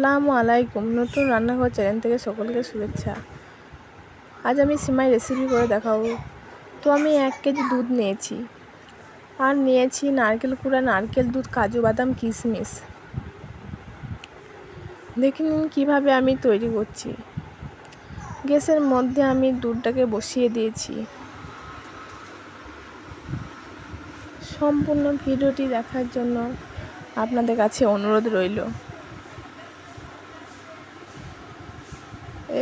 আসসালামু আলাইকুম। নতুন রান্নাঘর চ্যানেল থেকে সকলকে শুভেচ্ছা। আজ আমি সিমাই রেসিপি করে দেখাবো। তো আমি 1 কেজি দুধ নিয়েছি, আর নিয়েছি নারকেল কুড়া, নারকেল দুধ, কাজু বাদাম, কিশমিশ। দেখে নিন কীভাবে আমি তৈরি করছি। গ্যাসের মধ্যে আমি দুধটাকে বসিয়ে দিয়েছি। সম্পূর্ণ ভিডিওটি দেখার জন্য আপনাদের কাছে অনুরোধ রইল।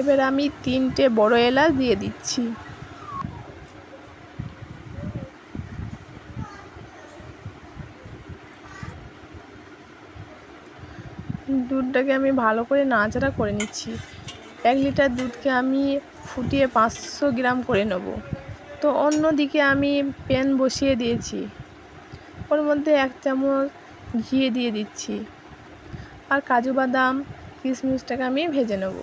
এবার আমি 3টে বড় এলাচ দিয়ে দিচ্ছি। দুধটাকে আমি ভালো করে নাড়াচাড়া করে নিচ্ছি। 1 লিটার দুধকে আমি ফুটিয়ে 500 গ্রাম করে নেব। তো অন্যদিকে আমি প্যান বসিয়ে দিয়েছি, ওর মধ্যে 1 চামচ ঘি দিয়ে দিচ্ছি, আর কাজু বাদাম কিশমিশটাকে আমি ভেজে নেব।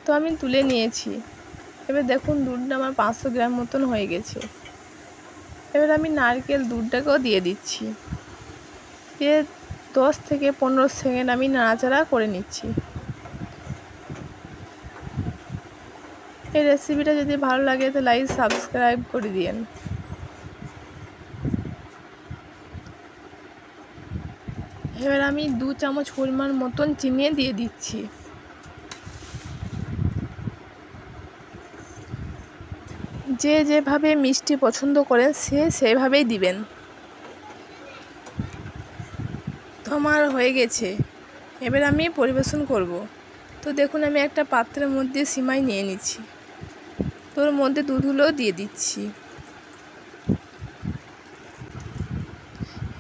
তো আমি তুলে নিয়েছি। এবার দেখুন দুধটা আমার 500 গ্রাম মতন হয়ে গেছে। এবার আমি নারকেল দুধটাকেও দিয়ে দিচ্ছি। দিয়ে 10 থেকে 15 সেকেন্ড আমি নাড়াচাড়া করে নিচ্ছি। এই রেসিপিটা যদি ভালো লাগে তো লাইক সাবস্ক্রাইব করে দিন। এবার আমি 2 চামচ পরিমাণ মতন চিনি দিয়ে দিচ্ছি। যে যেভাবে মিষ্টি পছন্দ করেন সেভাবেই দিবেন। তো আমার হয়ে গেছে, এবার আমি পরিবেশন করব। তো দেখুন আমি একটা পাত্রের মধ্যে সিমাই নিয়ে নিচ্ছি, তোর মধ্যে দুধগুলোও দিয়ে দিচ্ছি।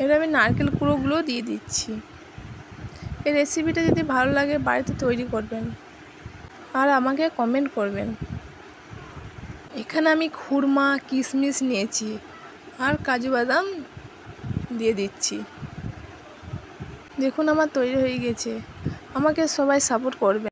এবার আমি নারকেল কুড়োগুলোও দিয়ে দিচ্ছি। এই রেসিপিটা যদি ভালো লাগে বাড়িতে তৈরি করবেন আর আমাকে কমেন্ট করবেন। এখানে আমি খুরমা, কিশমিশ নিয়েছি আর কাজু বাদাম দিয়ে দিচ্ছি। দেখুন আমার তৈরি হয়ে গেছে। আমাকে সবাই সাপোর্ট করবে।